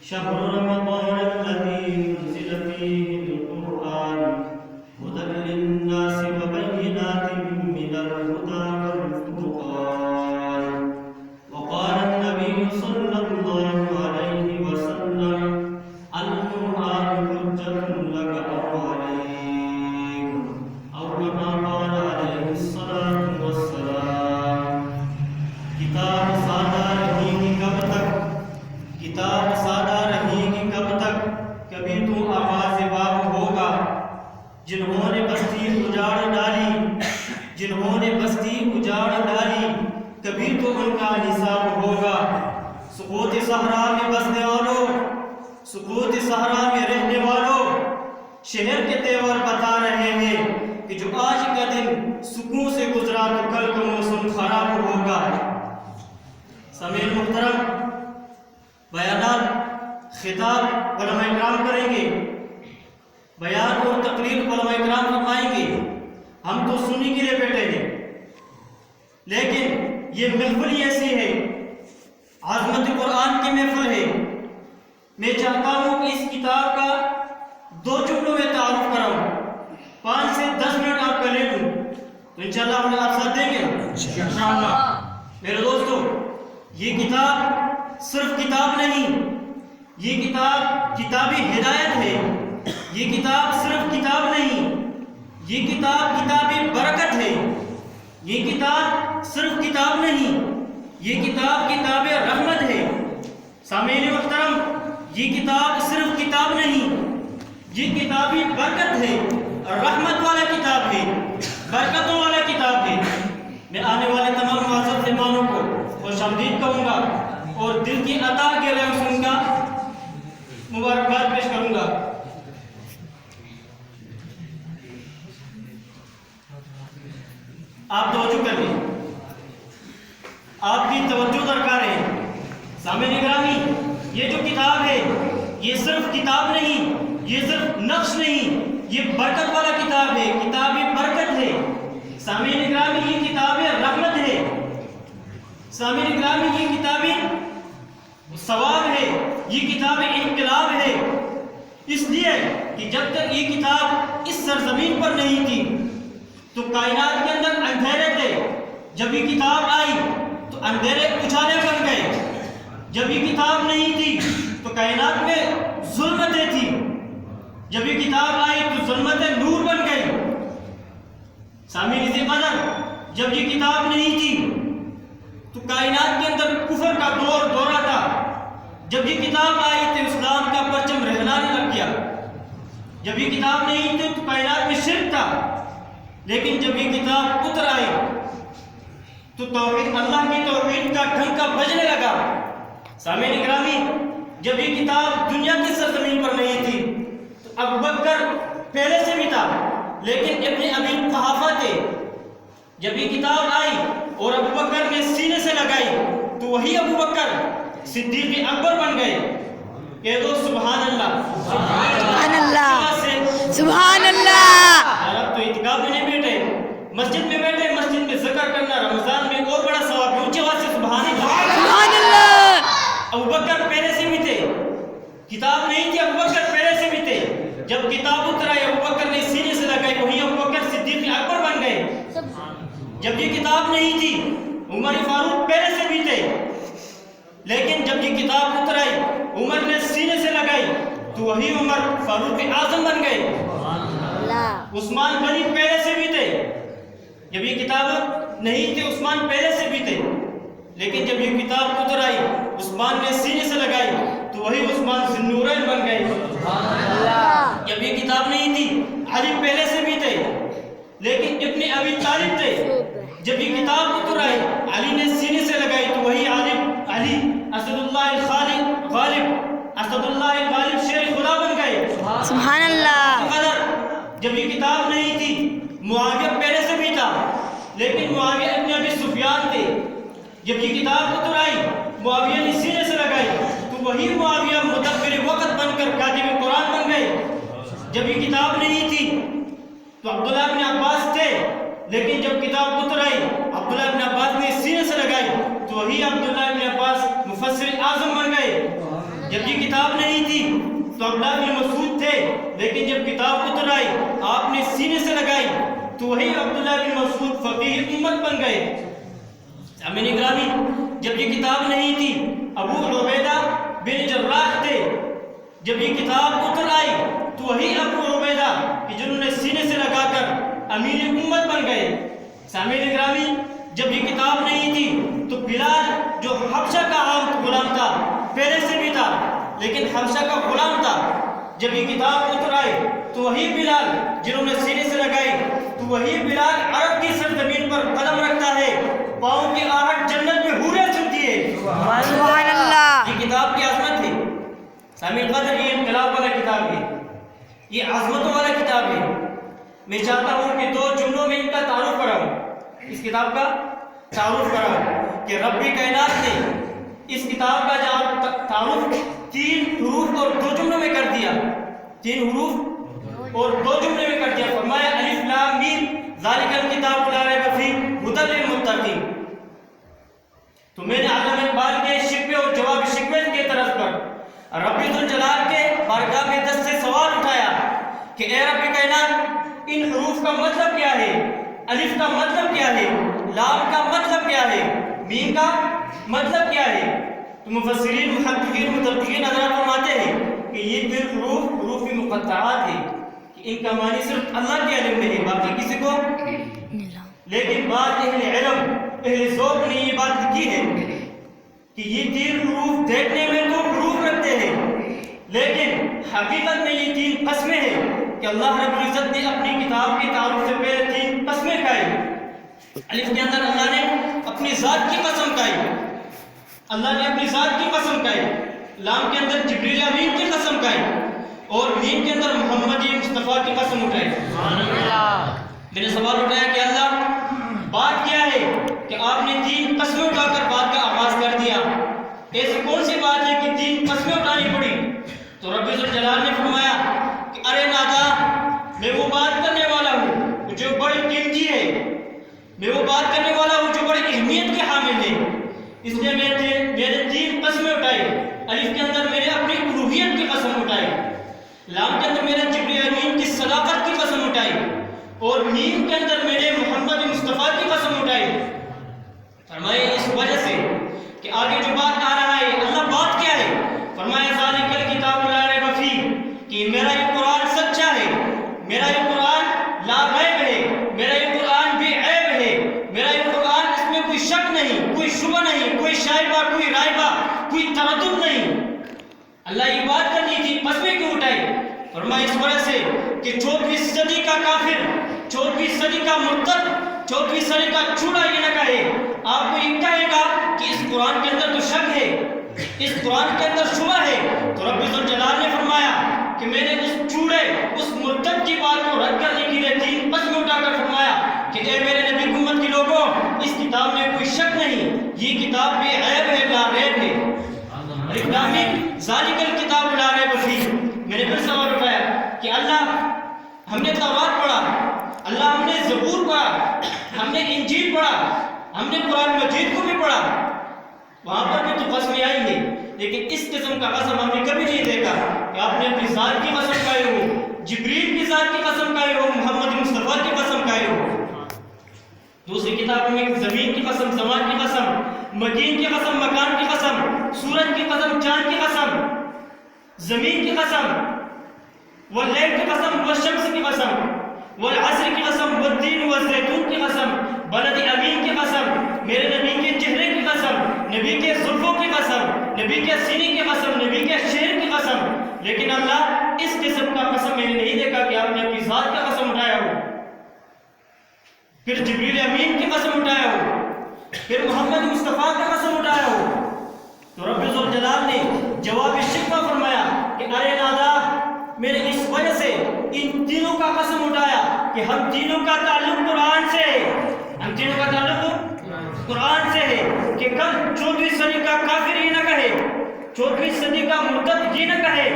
شهر رمضان الذي أنزل فيه القرآن هدى للناس وبينات من الهدى والفرقان. وقال النبي صلى الله عليه وسلم: القرآن حجة لك أو عليك، أو كما قال عليه الصلاة والسلام. کتاب سادہ رہے گی کب تک، کتاب سادہ رہے گی کب تک، کبھی تو آواز باب ہوگا. جنہوں نے بستی اجاڑ ڈالی، جنہوں نے بستی اجاڑ ڈالی، کبھی تو ان کا نصاب ہوگا. سکوت صحرا میں بسنے والوں، سکوت صحرا میں رہنے والوں، شہر کے تیور بتا رہے ہیں کہ جو آج کا دن سکون سے گزرا تو کل کا موسم خراب ہوگا. سامعین محترم، بیانات خطاب علماء کرام کریں گے، بیان اور تقریر علماء کرام فرمائیں گے. ہم تو سننے کے لیے بیٹھے ہیں، لیکن یہ محفل ایسی ہے، عظمت قرآن کی محفل ہے. میں چاہتا ہوں کہ اس کتاب کا 2 جملوں میں تعارف کراؤں، 5 سے 10 منٹ آپ کا لے لوں تو انشاءاللہ ہم آپ ساتھ دیں گے انشاءاللہ. میرے دوستو، یہ کتاب صرف کتاب نہیں، یہ کتاب کتابی ہدایت ہے. یہ کتاب صرف کتاب نہیں، یہ کتاب کتابی برکت ہے. یہ کتاب صرف کتاب نہیں، یہ کتاب کتاب رحمت ہے. سامعین محترم، یہ کتاب صرف کتاب نہیں، یہ کتابی برکت ہے، رحمت والا کتاب ہے، برکتوں والا کتاب ہے. میں آنے والے تمام معزز مہمانوں کو خوش آمدید کہوں گا اور دل کی عطا کے لیے ان کا مبارکباد پیش کروں گا. آپ توجہ کر لیں، آپ کی توجہ درکار ہے. سامعین گرامی، یہ جو کتاب ہے یہ صرف کتاب نہیں، یہ صرف نقش نہیں، یہ برکت والا کتاب ہے، کتابی برکت ہے. سامعین گرامی، یہ کتاب رحمت ہے. سامعین گرامی، یہ کتاب ثواب ہے، یہ کتاب انقلاب ہے. اس لیے کہ جب تک یہ کتاب اس سرزمین پر نہیں تھی تو کائنات کے اندر اندھیرے تھے. جب یہ کتاب آئی تو اندھیرے اجالے بن گئے. جب یہ کتاب نہیں تھی تو کائنات میں ظلمتیں تھی. جب یہ کتاب آئی تو ظلمتیں نور بن گئی. سامعین قدر، جب یہ کتاب نہیں تھی تو کائنات کے اندر کفر کا دورہ تھا. جب یہ کتاب آئی تو اسلام کا پرچم لہرانے لگ گیا. جب یہ کتاب نہیں تھی تو کائنات میں شرک تھا. لیکن جب یہ کتاب اتر آئی تو توحید، اللہ کی توحید کا ڈھنکا بجنے لگا. سامعین گرامی، جب یہ کتاب دنیا کی سرزمین پر نہیں تھی تو ابو بکر پہلے سے بھی تھا، لیکن ابن ابی قحافہ تھے. جب یہ کتاب آئی اور ابو بکر نے سینے سے لگائی تو وہی ابو بکر صدیق اکبر بن گئے. کہہ دو سبحان اللہ، سبحان اللہ، سبحان اللہ. آپ تو اعتکاف میں نہیں بیٹھے، مسجد میں بیٹھے، مسجد میں ذکر کرنا رمضان میں اور بڑا ثواب ہے. اونچی آواز سے سبحان اللہ، سبحان اللہ. ابو بکر پہلے سے بھی تھے، کتاب نہیں تھی، ابو بکر پہلے سے بھی تھے. جب کتاب اتر آئی ابو بکر نے سینے سے لگائی، وہی ابو بکر صدیق اکبر بن گئے. جب یہ کتاب نہیں تھی عمر فاروق پہلے سے بھی تھے، لیکن جب یہ کتاب اتر آئی عمر نے سینے سے لگائی تو وہی عمر فاروق اعظم بن گئے. عثمان غنی پہلے سے بھی تھے. جب یہ کتاب نہیں تھی عثمان پہلے سے بھی تھے، لیکن جب یہ کتاب اتر آئی عثمان نے سینے سے لگائی تو وہی عثمان ذی النورین بن گئے. جب یہ کتاب نہیں تھی علی پہلے سے بھی تھے، لیکن ابن ابی طالب تھے. جب یہ کتاب اتر آئی علی نے سینے سے لگائی تو وہی علی اسد اللہ غالب، اسد اللہ غالب شیر خدا بن گئے. سبحان اللہ. جب یہ کتاب نہیں تھی معاویہ پہلے سے بھی تھا، لیکن معاویہ ابن ابی سفیان تھے. جب یہ کتاب اتر آئی معاویہ نے سینے سے لگائی تو وہی معاویہ مدبر وقت بن کر کاتب قرآن بن گئے. جب یہ کتاب نہیں تھی تو عبداللہ بن عباس تھے، لیکن جب کتاب اتر آئی عبداللہ بن عباس نے سینے سے لگائی تو وہی عبداللہ بن عباس مفسر اعظم بن گئے. جب یہ کتاب تو عبداللہ بن مسعود تھے، لیکن جب کتاب اتر آئی آپ نے سینے سے لگائی تو وہی عبداللہ بن مسعود فقیہ امت بن گئے۔ سامعین گرامی، جب یہ کتاب نہیں تھی ابو عبیدہ بن جراح تھے، جب یہ کتاب اتر آئی تو وہی ابو عبیدہ کہ جنہوں نے سینے سے لگا کر امیر امت بن گئے۔ سامعین گرامی، جب یہ کتاب نہیں تھی تو بلال جو حبشہ کا عام غلام تھا، پہلے سے بھی تھا لیکن حبشہ کا غلام تھا، جب یہ کتاب اتر آئی تو وہی بلال جنہوں نے سینے سے لگائی تو وہی بلال عرب کی سرزمین پر قدم رکھتا ہے، پاؤں کی آہٹ جنت میں حوریں سنتی ہے۔ سبحان اللہ۔ یہ کتاب کی عظمت ہے سامعین قدر، یہ انقلاب والا کتاب ہے، یہ عظمتوں والا کتاب ہے۔ میں چاہتا ہوں کہ 2 جملوں میں ان کا تعارف کراؤں، اس کتاب کا تعارف کراؤں کہ رب کائنات نے اس کتاب کا تعارف 3 حروف اور 2 جملوں میں کر دیا، 3 حروف اور 2 جملے میں کر دیا۔ فرمایا الف لام میم ذالک الکتاب لا ریب فیہ ھدی للمتقین۔ تو میں نے علامہ اقبال کے شکوے اور جواب شکوے کے طرز پر رب ذوالجلال کے بارگاہ میں 10 سے سوال اٹھایا کہ اے رب کائنات، ان حروف کا مطلب کیا ہے؟ الف کا مطلب کیا ہے؟ لام کا مطلب کیا ہے؟ میم کا مطلب کیا ہے؟ تو مفسرین، محققین، مترجمین حضرات فرماتے ہیں کہ یہ پھر حروف مقطعات ہیں کہ ان کا معنی صرف اللہ کے علم میں ہے، باقی کسی کو۔ لیکن بعض اہل علم، اہل ذوق نے یہ بات لکھی ہے کہ یہ 3 حروف دیکھنے میں تو حروف رکھتے ہیں لیکن حقیقت میں یہ 3 قسمیں ہیں کہ اللہ رب العزت نے اپنی کتاب کے تعارف سے پہلے 3 قسمیں کھائی۔ الف کے اندر اللہ نے اپنی ذات کی قسم کھائی، اللہ نے اپنی ذات کی قسم کھائی۔ لام کے اندر جبریل امین کی قسم کھائی اور میم کے اندر محمد مصطفیٰ کی قسم اٹھائی۔ میں نے سوال اٹھایا کہ اللہ بات کیا ہے کہ آپ نے 3 قسمیں اٹھا کر بات کا آغاز کر دیا، ایسی کون سی بات ہے کہ 3 قسمیں اٹھانی پڑی؟ تو رب ذوالجلال نے فرمایا کہ ارے نادا، میں وہ بات کرنے والا ہوں جو بڑی قیمتی ہے، میں وہ بات کرنے والا ہوں جو بڑی اہمیت کے حامل ہے، اس لیے میں نے 3 قسمیں اٹھائی۔ الف کے اندر میں نے اپنی الوہیت کی قسم اٹھائی، لام کے اندر میں نے جبریل امین کی صداقت کی قسم اٹھائی اور میم کے اندر میں نے محمد مصطفیٰ کی قسم اٹھائی۔ فرمایا اس وجہ سے کہ آگے جو بات آ رہا ہے، اللہ بات کیا ہے؟ فرمایا ذالک الکتاب لا ریب فیہ، کہ میرا یہ قرآن سچا ہے، میرا یہ قرآن لا ریب ہے، میرا یہ قرآن بے عیب ہے، میرا یہ قرآن اس میں کوئی شک نہیں، کوئی شبہ نہیں، کوئی شائبہ، کوئی رائبہ، کوئی تردد نہیں۔ اللہ یہ بات کرنی تھی، قسمیں کیوں اٹھائی؟ فرمایا اس وجہ سے کہ 24ویں صدی کا کافر، 24ویں صدی کا مرتد، 24ویں صدی کا چوڑا یہ نہ کہے، آپ کو یہ کہے گا کہ اس قرآن کے اندر تو شک ہے، اس قرآن کے اندر شبہ ہے، تو رب ذوالجلال نے فرمایا کہ میں نے اس چوڑے، اس مرتد کی بات کو رد کرنے کے لیے 3 قسمیں اٹھا کر فرمایا کہ اے میرے نبی کی امت کے لوگوں، اس کتاب میں کوئی شک نہیں، یہ کتاب بے عیب ہے، لا ریب ہے۔ ذالک الکتاب لا ریب فیہ۔ میں نے پھر سوال اٹھایا کہ اللہ، ہم نے تورات پڑھا، اللہ ہم نے زبور پڑھا، ہم نے انجیل پڑھا، ہم نے قرآن مجید کو بھی پڑھا، وہاں پر بھی تو قسمیں آئی ہیں، لیکن اس قسم کا قسم ہم نے کبھی نہیں دیکھا کہ آپ نے اپنی ذات کی قسم کھائے ہو، جبریل کی ذات کی قسم کھائے ہو، محمد مصطفیٰ کی قسم کھائے ہو۔ دوسری کتابوں میں زمین کی قسم، زمان کی قسم، مکین کی قسم، مکان کی قسم، سورج کی قسم، چاند کی قسم، زمین کی قسم، واللیل کی قسم، والشمس کی قسم، والعصر کی قسم، والتین والزیتون کی قسم، بلد امین کی قسم، میرے نبی کے چہرے کی قسم، نبی کے زلفوں کی قسم، نبی کے سینے کی قسم، نبی کے شیر کی قسم، لیکن اللہ اس قسم کا قسم میں نے نہیں دیکھا کہ آپ نے اپنی ذات کا قسم اٹھایا ہو، پھر جبریل امین کی قسم اٹھایا ہو، پھر محمد مصطفیٰ کا قسم اٹھایا ہو۔ تو رب ذوالجلال نے جواب شکوہ فرمایا کہ ارے نادا، میں نے اس وجہ سے ان تینوں کا قسم اٹھایا کہ ہم تینوں کا تعلق قرآن سے ہے، ہم تینوں کا تعلق قرآن سے ہے کہ کل 24ویں صدی کا کافر یہ نہ کہے، 24ویں صدی کا مرتد یہ نہ کہے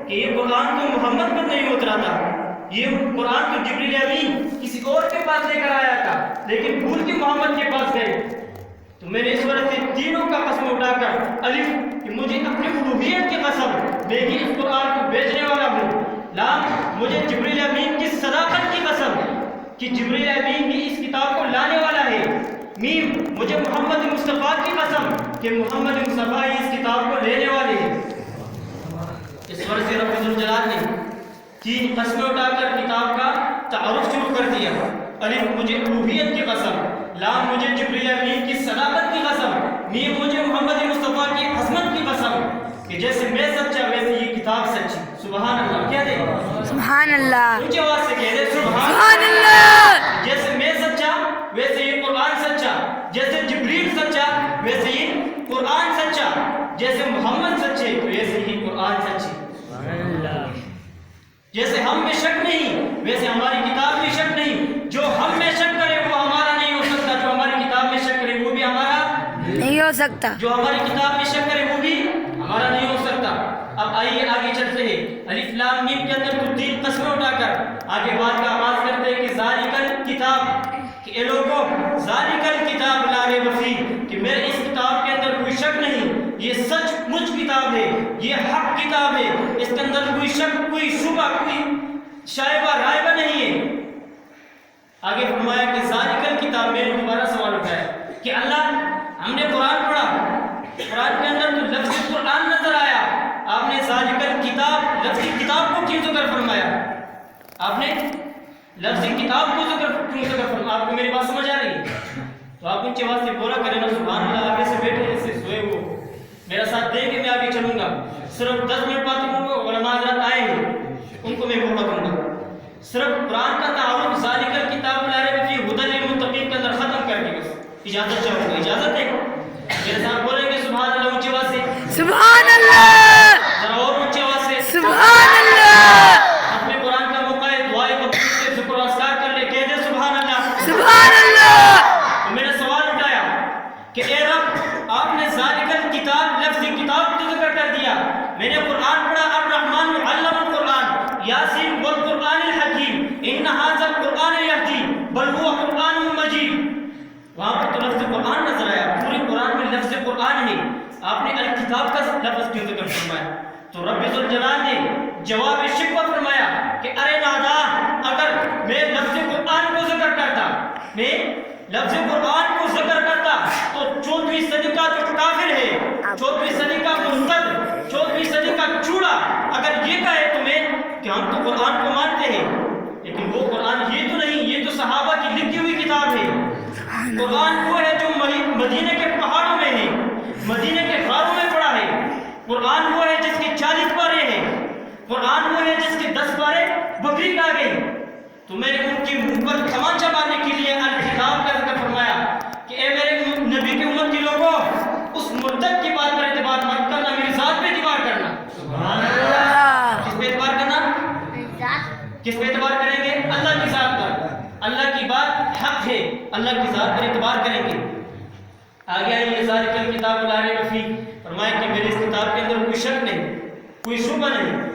کہ یہ قرآن تو محمد پر نہیں اترا تھا، یہ قرآن تو جبریل امین کسی اور کے پاس لے کر آیا تھا لیکن بھول کے محمد کے پاس گئے۔ تو میں نے اس وجہ سے تینوں کا قسم اٹھا کر الف کہ مجھے اپنی الوہیت کی قسم، میں ہی اس قرآن کو بھیجنے مجھے جبریل امین کی صداقت کی قسم کہ جبریل امین ہی اس کتاب کو لانے والا ہے۔ میم مجھے محمد مصطفیٰ کی قسم کہ محمد مصطفیٰ ہی اس کتاب کو لینے والے ہیں۔ اس ورث سے رب ذوالجلال نے 3 قسمیں اٹھا کر کتاب کا تعارف شروع کر دیا۔ الف مجھے الوہیت کی قسم، لام مجھے جبریل امین کی صداقت کی قسم، میم مجھے محمد مصطفیٰ کی عظمت کی قسم کہ جیسے میں سچا ویسے یہ کتاب سچی۔ سبحان اللہ کہہ دے، سبحان اللہ، اونچی آواز سے کہہ دے سبحان اللہ۔ جیسے میں سچا ویسے یہ قرآن سچا، جیسے جبریل سچا ویسے یہ قرآن سچا، جیسے محمد سچے ویسے ہی قرآن سچی۔ جیسے ہم میں شک نہیں ویسے ہماری کتاب میں شک نہیں۔ جو ہم میں شک کرے وہ ہمارا نہیں ہو سکتا، جو ہماری کتاب میں شک کرے وہ بھی ہمارا نہیں ہو سکتا، جو ہماری کتاب میں شک کرے وہ بھی ہمارا نہیں ہو سکتا۔ اب آئیے آگے چلتے ہیں۔ الف لام میم کے اندر کچھ 3 قسمیں اٹھا کر آگے بات کا آغاز کرتے ہیں کہ ذالکل کتاب، کہ اے لوگوں ذالکل کتاب لا ریب فیہ، کہ میرے اس کتاب کے اندر کوئی شک نہیں، یہ سچ مچ کتاب ہے، یہ حق کتاب ہے، اس کے اندر کوئی شک کوئی شبہ کوئی شائبہ رائبہ نہیں ہے۔ آگے فرمایا کہ ذالکل کتاب، میں نے دوبارہ سوال اٹھایا کہ اللہ ہم نے قرآن پڑھا، قرآن کے اندر تو لفظ قرآن نظر آیا، آپ نے ذالکل کتاب لفظ کتاب کو کیوں ذکر فرمایا؟ آپ نے لفظ کتاب کو کیوں ذکر فرمایا؟ آپ کو میری بات سمجھ آ رہی ہے؟ تو آپ ان کے واسطے بولا کریں نا سبحان اللہ، آگے سے بیٹھے جیسے سوئے ہو، میرا ساتھ دیں گے، میں آگے چلوں گا، صرف 10 منٹ بات کروں گا، علماء حضرات آئے ہیں ان کو میں بولا کروں گا، صرف قرآن کا تعارف ذالکل کتاب لا ریب فیہ ھدی للمتقین کے اندر ختم کر کے بس اجازت چاہوں گا، اجازت ہے؟ میرے ساتھ بولیں گے سبحان اللہ اونچی آواز سے، سبحان اللہ، ذرا اور اونچی آواز سے، سبحان اللہ، اپنے قرآن کا موقع ہے، دعائے قبول سے ذکر و اذکار کر لے، کہہ دے سبحان اللہ، سبحان اللہ۔ تو میں نے سوال اٹھایا کہ اے رب آپ نے ذالکل کتاب لفظ کتاب تو ذکر کر دیا، میں نے قرآن پڑھا، الرحمن علم القرآن، یاسین والقرآن الحکیم ان ھذا القرآن یہدی بل هو قرآن مجید، وہاں پر تو لفظ قرآن نظر آیا، پورے قرآن میں لفظ قرآن ہے، آپ نے الکتاب کا لفظ کیوں ذکر فرمایا؟ تو رب ذوالجلال نے جواب شکوہ فرمایا کہ ارے نادان، اگر میں لفظ قرآن کو ذکر کرتا، میں لفظ قرآن کو ذکر کرتا تو 14ویں صدی کا جو کافر ہے، 14ویں صدی کا مرتد، 14ویں صدی کا چوڑا اگر یہ کہے تو میں کہ ہم تو قرآن کو مانتے ہیں، لیکن وہ قرآن یہ تو نہیں، یہ تو صحابہ کی لکھی ہوئی کتاب ہے۔ قرآن وہ ہے جو مدینے کے پہاڑوں میں ہے، مدینے کے غاروں میں پڑا ہے، قرآن وہ ہے جس کے 40 پارے ہیں، قرآن وہ ہے جس کے 10 پارے بکری کھا گئی۔ تو میں نے ان کی منہ پر تمانچہ مارنے کے لیے الکتاب کا ذکر فرمایا کہ اے میرے نبی کی امت کے لوگوں، اس مرتد کی بات پر اعتبار مت کرنا، میری ذات پہ اعتبار کرنا۔ سبحان اللہ، کس پہ اعتبار کرنا؟ کس پہ اعتبار کریں گے؟ اللہ کی ذات پر، اللہ کی بات حق ہے، اللہ کی ذات پر اعتبار کریں گے۔ آگے آئیے ذالکل کتاب لا ریب فیہ، فرمایا کہ میرے اس کتاب کے اندر کوئی شک نہیں، کوئی شبہ نہیں،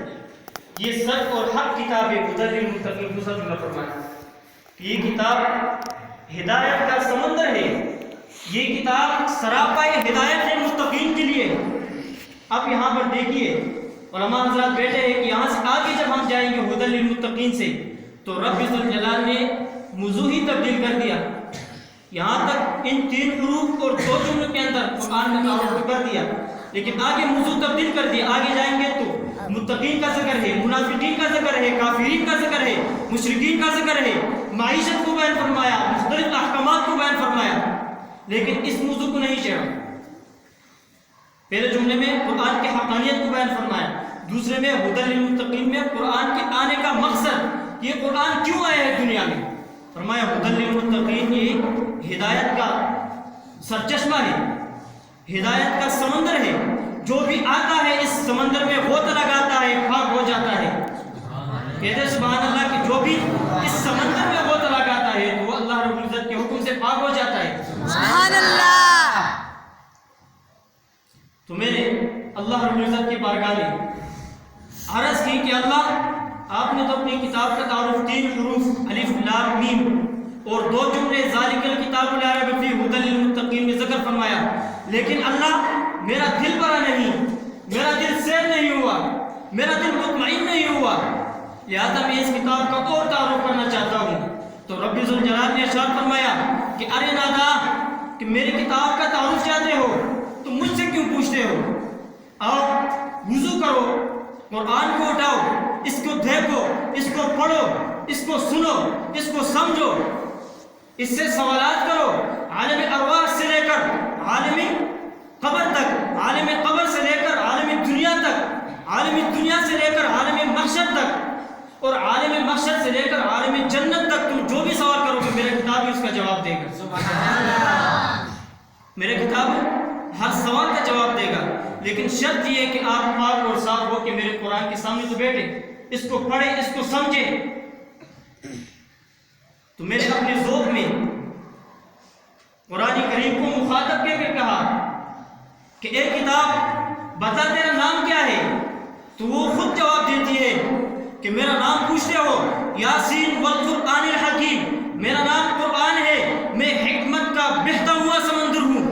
یہ سچ اور حق کتاب ہے، ھدی للمتقین، دوسرا جملہ فرمایا کہ یہ کتاب ہدایت کا سمندر ہے، یہ کتاب سراپائے ہدایت ہے متقین کے لیے۔ اب یہاں پر دیکھیے علماء حضرات بیٹھے ہیں کہ یہاں سے آگے جب ہم جائیں گے ھدی للمتقین سے تو رب ذوالجلال نے موضوع ہی تبدیل کر دیا، یہاں تک ان 3 حروف اور 2 جملوں کے اندر قرآن کا تعارف کر دیا، لیکن آگے موضوع تبدیل کر دیا، آگے جائیں گے تو متقین کا ذکر ہے، منافقین کا ذکر ہے، کافرین کا ذکر ہے، مشرکین کا ذکر ہے، معیشت کو بیان فرمایا، مختلف احکامات کو بیان فرمایا، لیکن اس موضوع کو نہیں چھیڑا۔ پہلے جملے میں قرآن کی حقانیت کو بیان فرمایا، دوسرے میں ھدی للمتقین میں قرآن کے آنے کا مقصد، یہ قرآن کیوں آیا ہے دنیا میں، فرمایا ھدی للمتقین یہ ہدایت کا سرچشمہ ہے، ہدایت کا سمندر ہے، جو بھی آتا ہے اس سمندر میں غوطہ لگاتا ہے، پاک ہو جاتا ہے۔ کہتے سبحان اللہ کہ جو بھی اس سمندر میں غوطہ لگاتا ہے وہ اللہ رب العزت کے حکم سے پاک ہو جاتا ہے۔ سبحان اللہ۔ تو میں نے اللہ رب العزت کی بارگاہ میں عرض کی کہ اللہ آپ نے تو اپنی کتاب کا تعارف 3 حروف الف لام میم اور 2 جملے ذالکل کتاب لا ریب فیہ ھدی للمتقین میں ذکر فرمایا، لیکن اللہ میرا دل بھرا نہیں، میرا دل سیر نہیں ہوا، میرا دل مطمئن نہیں ہوا، لہذا میں اس کتاب کا اور تعارف کرنا چاہتا ہوں۔ تو رب ذوالجلال نے ارشاد فرمایا کہ ارے نادا کہ میری کتاب کا تعارف چاہتے ہو تو مجھ سے کیوں پوچھتے ہو؟ آؤ وضو کرو، قرآن کو اٹھاؤ، اس کو دیکھو، اس کو پڑھو، اس کو سنو، اس کو سمجھو، اس سے سوالات کرو، عالم ارواح سے لے کر عالم قبر تک، عالم قبر سے لے کر عالم دنیا تک، عالم دنیا سے لے کر عالم محشر تک، اور عالم محشر سے لے کر عالم جنت تک تم جو بھی سوال کرو گے میرا کتاب ہی اس کا جواب دے گا۔ میرا کتاب ہر سوال کا جواب دے گا، لیکن شرط یہ ہے کہ آپ پاک اور صاف ہو کہ میرے قرآن کے سامنے تو بیٹھے، اس کو پڑھیں، اس کو سمجھیں۔ تو میں نے اپنے ذوق میں قرآن کریم کو مخاطب کر کہا کہ اے کتاب بتا تیرا نام کیا ہے؟ تو وہ خود جواب دیتی ہے کہ میرا نام پوچھتے ہو، یاسین والقرآن الحکیم، میرا نام قرآن ہے، میں حکمت کا بہتا ہوا سمندر ہوں۔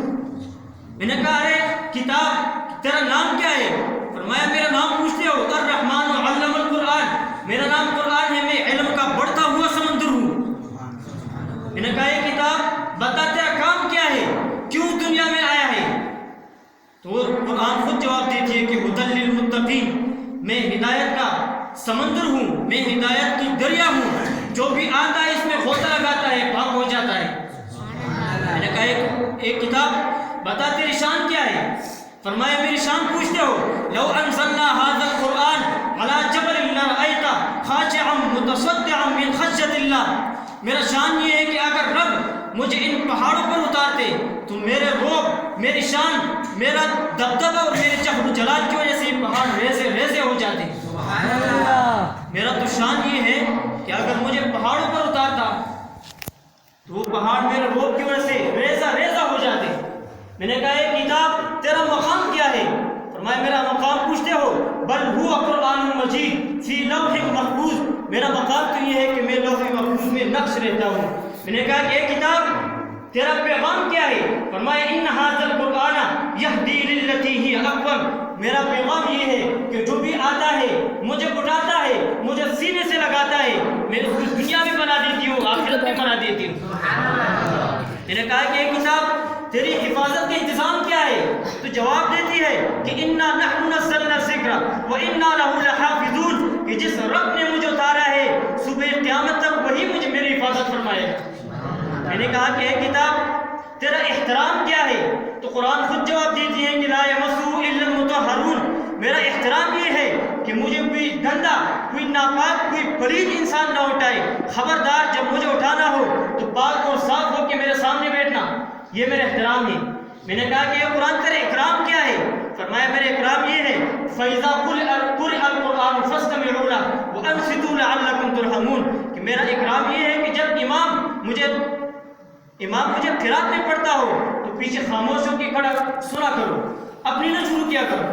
میں نے کہا ارے کتاب تیرا نام کیا ہے؟ فرمایا میرا نام پوچھتے ہو، الرحمن علم القرآن، میرا نام قرآن ہے، میں علم کا بڑھتا ہوا سمندر ہوں۔ میں نے کہا یہ کتاب بتا تیرا کام کیا ہے، کیوں دنیا میں آیا ہے؟ تو قرآن خود جواب دیتی ہے کہ ہدی للمتقین، میں ہدایت کا سمندر ہوں، میں ہدایت کی دریا ہوں، جو بھی آتا ہے اس میں غوطہ لگاتا ہے پاک ہو جاتا ہے۔ میں نے کہا ایک کتاب بتا تیری شان کیا ہے؟ فرمایا میری شان پوچھتے ہو، لو انزلنا هذا القرآن على جبل لرأيته خاشعا متصدعا من خشية الله، میرا شان یہ ہے کہ اگر رب مجھے ان پہاڑوں پر اتارتے تو میرے روب، میری شان، میرا دبدبہ اور میرے جہر و جلال کی وجہ سے یہ پہاڑ ریزے ریزے ہو جاتے۔ میرا تو شان یہ ہے کہ اگر مجھے پہاڑوں پر اتارتا تو وہ پہاڑ میرے روب کی وجہ سے ریزہ ریزہ ہو جاتے۔ میں نے کہا یہ کتاب تیرا مقام کیا ہے؟ فرمایا میرا مقام پوچھتے ہو، بل هو قرآن مجید فی لوح محفوظ، میرا مقام تو یہ ہے کہ میں لوح محفوظ میں نقش رہتا ہوں۔ میں نے کہا کہ یہ کتاب تیرا پیغام کیا ہے؟ فرمایا ان هذا القرآن یہدی للتی ہی اقوم، میرا پیغام یہ ہے کہ جو بھی آتا ہے مجھے اٹھاتا ہے، مجھے سینے سے لگاتا ہے، میں اس کو دنیا میں بنا دیتی ہوں، آخرت میں بنا دیتی ہوں۔ میں نے کہا کہ یہ کتاب تیری حفاظت کا انتظام کیا ہے؟ تو جواب دیتی ہے کہ انا نحن نزلنا الذکر وانا له لحافظون، کہ جس رب نے مجھے اتارا ہے صبح قیامت تک وہی مجھے میری حفاظت فرمائے گا۔ میں نے کہا کہ اے کتاب تیرا احترام کیا ہے؟ تو قرآن خود جواب دیتی ہے کہ لا یمسہ الا المطہرون، میرا احترام یہ ہے کہ مجھے کوئی گندا، کوئی ناپاک، کوئی پلید انسان نہ اٹھائے۔ خبردار جب مجھے اٹھانا ہو تو پاک اور صاف ہو کے میرے سامنے بیٹھنا، یہ میرا احترام ہے۔ میں نے کہا کہ یہ قرآن تیرا اکرام کیا ہے؟ فرمایا میرا اکرام یہ ہے فَإِذَا قُرِئَ الْقُرْآنُ فَاسْتَمِعُوا لَهُ وَأَنصِتُوا لَعَلَّكُمْ تُرْحَمُونَ، کہ میرا اکرام یہ ہے کہ جب امام مجھے قرات میں پڑھتا ہو تو پیچھے خاموش ہو کے کھڑا سنا کرو، اپنی نہ شروع کیا کرو۔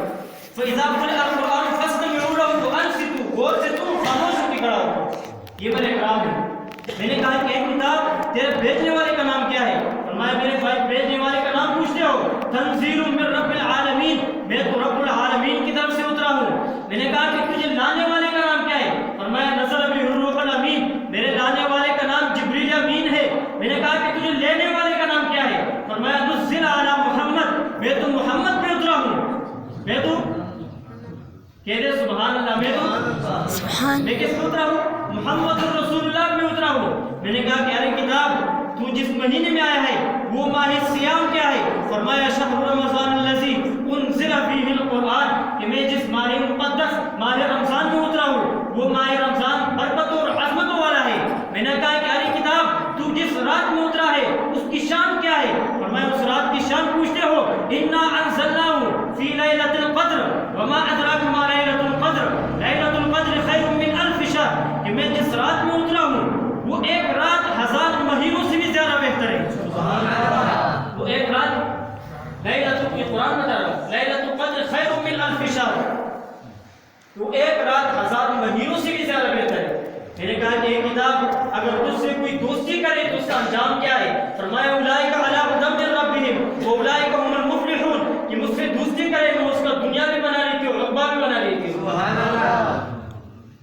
فَإِذَا قُرِئَ الْقُرْآنُ فَاسْتَمِعُوا لَهُ وَأَنصِتُوا، غور سے تم خاموش ہو کے کھڑا ہو، یہ میرا اکرام ہے۔ میں نے کہا کہ ایک کتاب تیرے بھیجنے والے کا نام کیا ہے؟ فرمایا میرے بھائی بھیجنے والے کا نام پوچھتے ہو، تنزیل من رب العالمین، میں تو رب العالمین کی طرف سے اترا ہوں۔ میں نے کہا کہ تجھے لانے والے کا نام کیا ہے؟ فرمایا نزل بہ الروح الامین، میرے لانے والے کا نام جبریل امین ہے۔ میں نے کہا کہ تجھے لینے والے کا نام کیا ہے؟ فرمایا نزل علی محمد، میں تو محمد پہ اترا ہوں۔ میں تو کہہ دے سبحان اللہ، میں کس پہ اترا ہوں؟ محمد رسول اللہ میں اترا ہوں۔ میں نے کہا کہ ارے کتاب تو جس مہینے میں آیا ہے وہ ماہ سیام کیا ہے؟ فرمایا شہر رمضان الذی انزل فیہ القرآن، کہ میں جس ماہ مقدس ماہ رمضان میں اترا ہوں وہ ماہ رمضان برکت اور عظمتوں والا ہے۔ میں نے کہا کہ ارے کتاب تو جس رات میں اترا ہے اس کی شان کیا ہے؟ فرمایا اس رات کی شان پوچھتے ہو، انا انزلناہ فی لیلۃ القدر وما ادراک ما لیلۃ القدر، لیلۃ القدر خیر من الف شہر، کہ میں جس رات میں اترا ہوں وہ ایک رات ہزار مہینوں سے بھی زیادہ بہتر ہے۔ وہ ایک رات لیلۃ القرآن بتا رہا ہوں، لیلۃ القدر خیر من الف شہر، وہ ایک رات ہزار مہینوں سے بھی زیادہ بہتر ہے۔ میں نے کہا کہ یہ کتاب اگر تجھ سے کوئی دوستی کرے تو اس کا انجام کیا ہے؟ فرمایا اولئک علی ھدی من ربہم واولئک ھم المفلحون، کہ مجھ سے دوستی کرے میں اس کا دنیا بھی بنا لیتی ہوں، رقبہ بھی بنا لیتی ہوں۔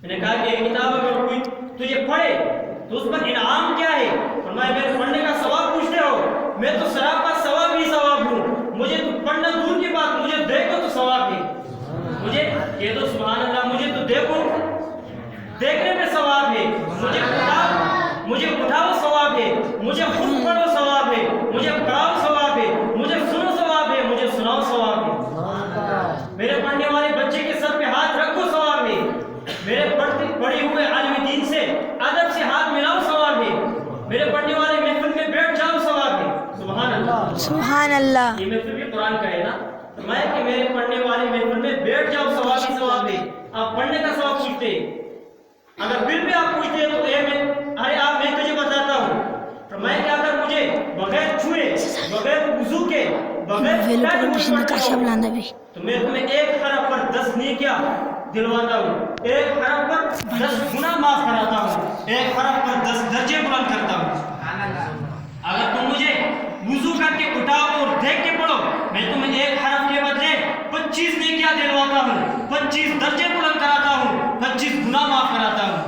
میں نے کہا کہ یہ کتاب اگر کوئی تجھے پڑھے تو اس پر انعام کیا ہے؟ فرمایا میرے پڑھنے کا ثواب پوچھتے ہو، میں تو سراپا ثواب ہی ثواب ہوں، مجھے تو پڑھنا دور کی بات، مجھے دیکھو تو ثواب ہے، مجھے کہہ دو سبحان اللہ، مجھے تو دیکھو دیکھنے میں ثواب ہے، مجھے اٹھاؤ ثواب ہے، مجھے خود پڑھو ثواب ہے، مجھے پڑھاؤ ثواب ہے، مجھے سنو ثواب ہے، مجھے سناؤ ثواب ہے، میرے پڑھنے والے بچے کے سر پہ ہاتھ رکھو ثواب ہے، میرے پڑھے ہوئے عالم دین سے ادب سے ہاتھ ملاؤ ثواب ہے، میرے پڑھنے والے محفل میں بیٹھ جاؤ ثواب ہے، سبحان اللہ سبحان اللہ. یہ محفل بھی قرآن کا ہے نا، فرمایا کہ میرے پڑھنے والے محفل میں بیٹھ جاؤ ثواب ہی ثواب ہے. آپ پڑھنے کا ثواب پوچھتے، اگر پھر بھی آپ پوچھتے ہیں تو میں تجھے بتاتا ہوں، فرمایا کہ اگر مجھے بغیر چھوئے، بغیر وضو کے، تو میں تمہیں ایک حرف پر 10 نیکیاں دلواتا ہوں، ایک حرف پر 10 گناہ معاف کراتا ہوں، ایک حرف پر 10 درجے بلند کرتا ہوں. اگر تم مجھے وضو کر کے اٹھاؤ اور دیکھ کے پڑھو، میں تمہیں ایک حرف کے بدلے 25 نیکیاں دلواتا ہوں، 25 درجے بلند کراتا ہوں، 25 گناہ معاف کراتا ہوں.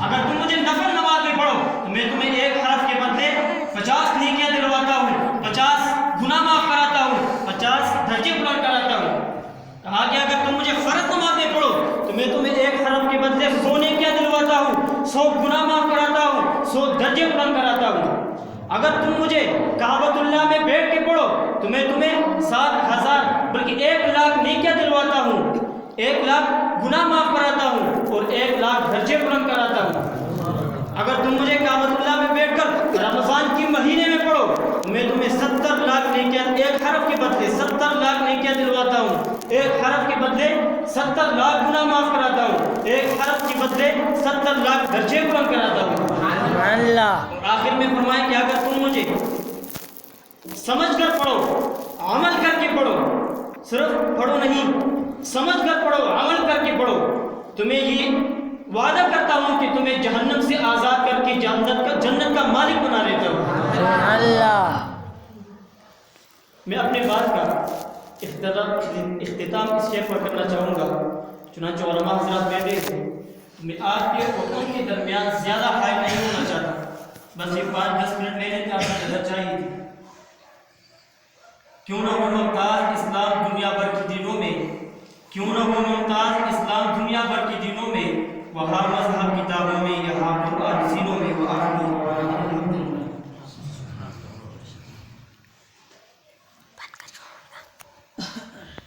اگر تم مجھے نفل نماز میں پڑھو تو میں تمہیں ایک حرف کے بدلے 50 نیکیاں دلواتا ہوں، 50 گناہ معاف کراتا ہوں، 50 درجے بلند کراتا ہوں. کہا کہ اگر تم مجھے فرض نماز میں پڑھو تو میں تمہیں ایک حرف کے بدلے 100 نیکیاں دلواتا ہوں، 100 گناہ معاف کراتا ہوں، 100 درجے بلند کراتا ہوں. اگر تم مجھے کعبۃ اللہ میں بیٹھ کے پڑھو تو میں تمہیں 7,000 بلکہ 1,00,000 نیکیاں دلواتا ہوں، 1,00,000 گناہ معاف کراتا ہوں اور 1,00,000 درجے بلند کراتا ہوں. اگر تم مجھے کعبۃ اللہ میں بیٹھ کر رمضان کے مہینے میں پڑھو تو میں تمہیں 70,00,000 نیکیاں، ایک حرف کے بدلے 70,00,000 نیکیاں دلواتا ہوں، ایک حرف کے بدلے 70,00,000 گناہ معاف کراتا ہوں، ایک حرف کے بدلے 70,00,000 درجے بلند کراتا ہوں. اللہ. اور آخر میں فرمایا کہ اگر تم مجھے سمجھ کر پڑھو، عمل کر کے پڑھو، صرف پڑھو نہیں، سمجھ کر پڑھو، عمل کر کے پڑھو، تو میں یہ وعدہ کرتا ہوں کہ تمہیں جہنم سے آزاد کر کے جنت کا مالک بنا لیتا ہوں. اللہ. میں اپنے بات کا اختتام اس شیخ پر کرنا چاہوں گا. چنانچہ علماء حضرات بیٹھے تھے، میں آپ کے اور ان کے درمیان زیادہ حائل نہیں ہونا چاہتا، بس یہ 5-10 منٹ میرے لیے آپ کی نظر چاہیے تھی. کیوں نہ ہو ممتاز اسلام دنیا بھر کی دینوں میں، کیوں نہ ہو ممتاز اسلام دنیا بھر کی دینوں میں، وہاں